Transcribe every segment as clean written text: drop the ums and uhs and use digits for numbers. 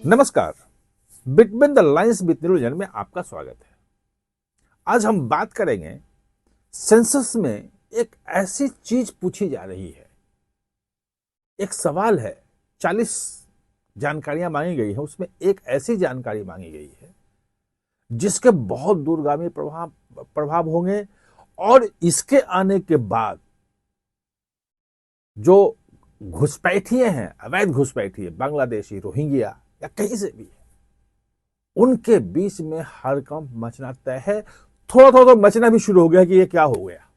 नमस्कार। Between the lines with Neeraj में आपका स्वागत है। आज हम बात करेंगे सेंसस में एक ऐसी चीज पूछी जा रही है। एक सवाल है, 40 जानकारियां मांगी गई है, उसमें एक ऐसी जानकारी मांगी गई है जिसके बहुत दूरगामी प्रभाव होंगे और इसके आने के बाद जो घुसपैठिए हैं, अवैध घुसपैठिए, बांग्लादेशी, रोहिंग्या या कहीं से भी, उनके बीच में हड़कंप मचना तय है। थोड़ा थोड़ा तो मचना भी शुरू हो गया कि ये क्या हो गया।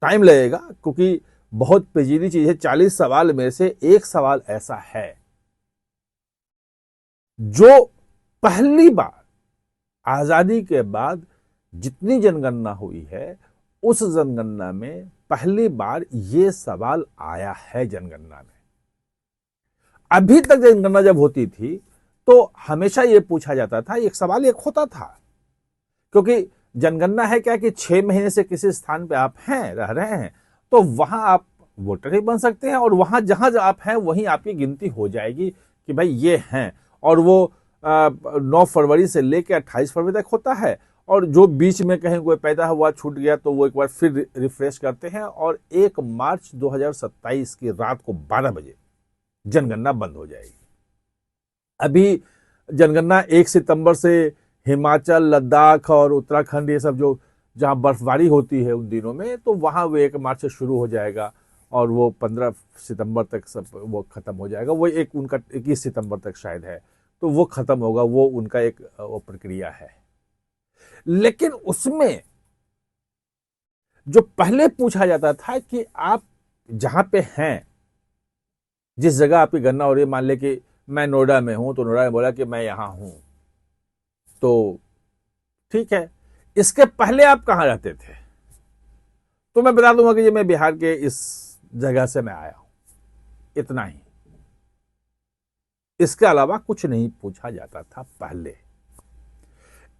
टाइम लगेगा क्योंकि बहुत पेचीदी चीज है। 40 सवाल में से एक सवाल ऐसा है जो पहली बार आजादी के बाद जितनी जनगणना हुई है उस जनगणना में पहली बार ये सवाल आया है। जनगणना में अभी तक जनगणना जब होती थी तो हमेशा यह पूछा जाता था, एक सवाल एक होता था, क्योंकि जनगणना है क्या कि 6 महीने से किसी स्थान पे आप हैं, रह रहे हैं, तो वहां आप वोटर ही बन सकते हैं और वहां जहां आप हैं वहीं आपकी गिनती हो जाएगी कि भाई ये हैं। और वो 9 फरवरी से लेकर 28 फरवरी तक होता है और जो बीच में कहीं कोई पैदा हुआ, छूट गया, तो वो एक बार फिर रिफ्रेश करते हैं और 1 मार्च 2027 की रात को 12 बजे जनगणना बंद हो जाएगी। अभी जनगणना 1 सितंबर से हिमाचल, लद्दाख और उत्तराखंड, ये सब जो जहां बर्फबारी होती है उन दिनों में, तो वहां वो 1 मार्च से शुरू हो जाएगा और वो 15 सितंबर तक सब वो खत्म हो जाएगा। वो एक उनका 21 सितंबर तक शायद है, तो वो खत्म होगा। वो उनका एक वो प्रक्रिया है। लेकिन उसमें जो पहले पूछा जाता था कि आप जहां पे हैं, जिस जगह आपकी गणना हो रही है, मान ले कि मैं नोएडा में हूं, तो नोएडा में बोला कि मैं यहां हूं, तो ठीक है। इसके पहले आप कहां रहते थे, तो मैं बता दूंगा कि ये मैं बिहार के इस जगह से मैं आया हूं, इतना ही। इसके अलावा कुछ नहीं पूछा जाता था पहले।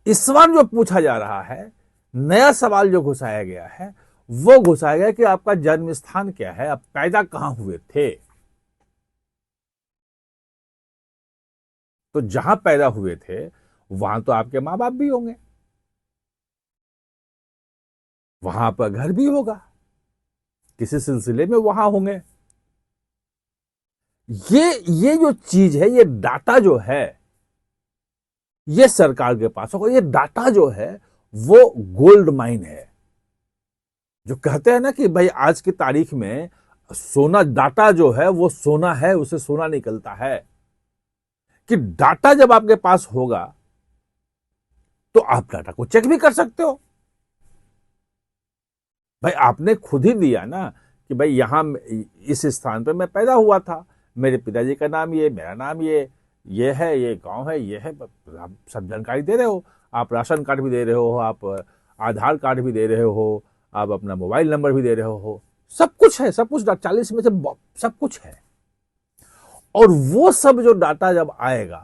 इस बार जो पूछा जा रहा है, नया सवाल जो घुसाया गया है, वो घुसाया गया कि आपका जन्म स्थान क्या है, आप पैदा कहां हुए थे। तो जहां पैदा हुए थे वहां तो आपके मां बाप भी होंगे, वहां आपका घर भी होगा, किसी सिलसिले में वहां होंगे। ये जो चीज है, ये डाटा जो है, ये सरकार के पास होगा। ये डाटा जो है वो गोल्ड माइन है। जो कहते हैं ना कि भाई आज की तारीख में सोना, डाटा जो है वो सोना है, उसे सोना निकलता है। कि डाटा जब आपके पास होगा तो आप डाटा को चेक भी कर सकते हो। भाई आपने खुद ही दिया ना कि भाई यहां इस स्थान पर मैं पैदा हुआ था, मेरे पिताजी का नाम ये, मेरा नाम ये है, ये गांव है, ये है। आप सब जानकारी दे रहे हो। आप राशन कार्ड भी दे रहे हो, आप आधार कार्ड भी दे रहे हो, आप अपना मोबाइल नंबर भी दे रहे हो। सब कुछ है, सब कुछ 40 में से सब कुछ है। और वो सब जो डाटा जब आएगा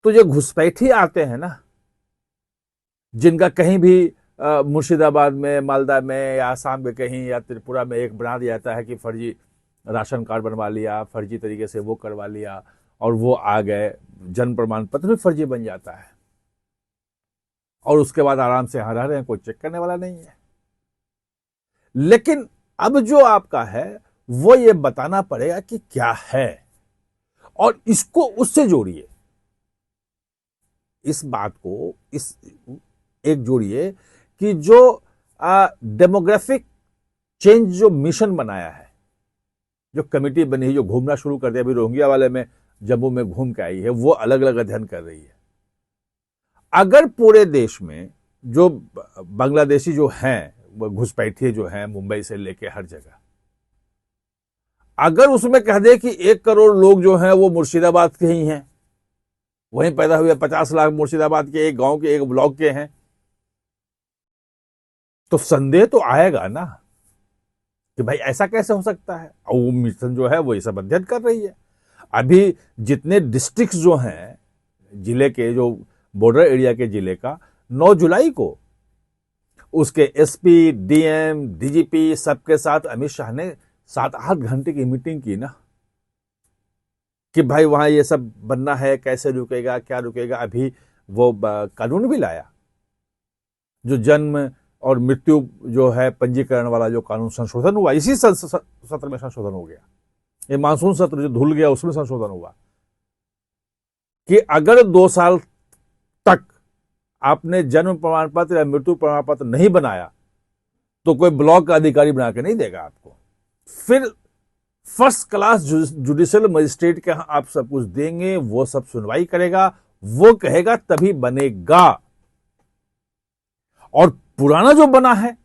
तो जो घुसपैठी आते हैं ना, जिनका कहीं भी मुर्शिदाबाद में, मालदा में या आसाम में कहीं या त्रिपुरा में एक बना दिया जाता है कि फर्जी राशन कार्ड बनवा लिया, फर्जी तरीके से वो करवा लिया और वो आ गए, जन्म प्रमाण पत्र भी फर्जी बन जाता है और उसके बाद आराम से यहां रह रहे हैं, कोई चेक करने वाला नहीं है। लेकिन अब जो आपका है वो ये बताना पड़ेगा कि क्या है और इसको उससे जोड़िए। इस बात को इस एक जोड़िए कि जो डेमोग्राफिक चेंज जो मिशन बनाया है, जो कमेटी बनी है, जो घूमना शुरू कर दिया, अभी रोहिंग्या वाले में जम्मू में घूम के आई है, वो अलग अलग अध्ययन कर रही है। अगर पूरे देश में जो बांग्लादेशी जो हैं, वो घुसपैठिए जो हैं, मुंबई से लेके हर जगह, अगर उसमें कह दे कि 1 करोड़ लोग जो हैं वो मुर्शिदाबाद के ही हैं, वहीं पैदा हुए, 50 लाख मुर्शिदाबाद के एक गांव के, एक ब्लॉक के हैं, तो संदेह तो आएगा ना कि भाई ऐसा कैसे हो सकता है। और वो मिशन जो है वो ये सब अध्ययन कर रही है। अभी जितने डिस्ट्रिक्ट जो हैं जिले के, जो बॉर्डर एरिया के जिले का, 9 जुलाई को उसके एसपी, डीएम, डीजीपी सबके साथ अमित शाह ने 7-8 घंटे की मीटिंग की ना। कि भाई वहां ये सब बनना है, कैसे रुकेगा, क्या रुकेगा। अभी वो कानून भी लाया, जो जन्म और मृत्यु जो है पंजीकरण वाला जो कानून संशोधन हुआ, इसी सत्र में संशोधन हो गया। ये मानसून सत्र जो धुल गया उसमें संशोधन हुआ कि अगर 2 साल तक आपने जन्म प्रमाण पत्र या मृत्यु प्रमाण पत्र नहीं बनाया तो कोई ब्लॉक का अधिकारी बना के नहीं देगा आपको। फिर फर्स्ट क्लास जुडिशियल मजिस्ट्रेट के यहां आप सब कुछ देंगे, वो सब सुनवाई करेगा, वो कहेगा तभी बनेगा। और पुराना जो बना है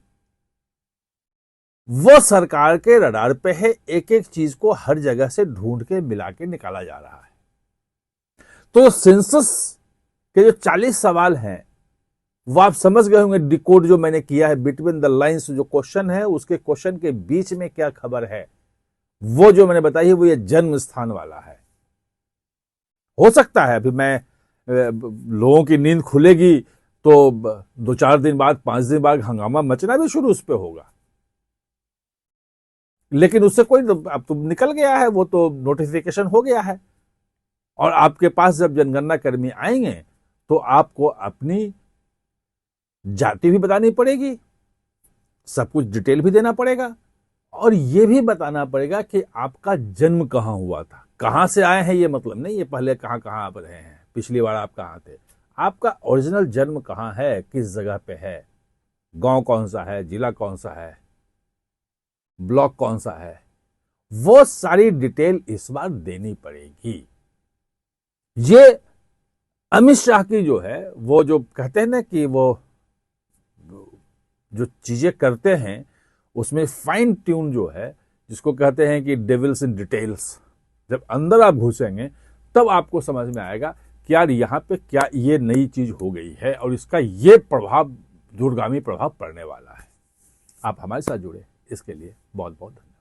वो सरकार के रडार पे है, एक एक चीज को हर जगह से ढूंढ के मिला के निकाला जा रहा है। तो सेंसस के जो 40 सवाल हैं वो आप समझ गए होंगे, डिकोड जो मैंने किया है, बिटवीन द लाइंस जो क्वेश्चन है उसके क्वेश्चन के बीच में क्या खबर है, वो जो मैंने बताई है वो ये जन्म स्थान वाला है। हो सकता है अभी मैं लोगों की नींद खुलेगी तो 2-4 दिन बाद, 5 दिन बाद हंगामा मचना भी शुरू उस पर होगा, लेकिन उससे कोई, अब तो निकल गया है, वो तो नोटिफिकेशन हो गया है। और आपके पास जब जनगणना कर्मी आएंगे तो आपको अपनी जाति भी बतानी पड़ेगी, सब कुछ डिटेल भी देना पड़ेगा, और यह भी बताना पड़ेगा कि आपका जन्म कहां हुआ था। कहां से आए हैं ये मतलब नहीं, ये पहले कहां कहां आप रहे हैं, पिछली बार आप कहां थे, आपका ओरिजिनल जन्म कहां है, किस जगह पे है, गांव कौन सा है, जिला कौन सा है, ब्लॉक कौन सा है, वो सारी डिटेल इस बार देनी पड़ेगी। ये अमित शाह की जो है, वो जो कहते हैं ना कि वो जो चीजें करते हैं उसमें फाइन ट्यून जो है, जिसको कहते हैं कि डेविल्स इन डिटेल्स, जब अंदर आप घुसेंगे तब आपको समझ में आएगा कि यार यहाँ पे क्या ये नई चीज हो गई है और इसका ये प्रभाव, दूरगामी प्रभाव पड़ने वाला है। आप हमारे साथ जुड़े, इसके लिए बहुत बहुत धन्यवाद।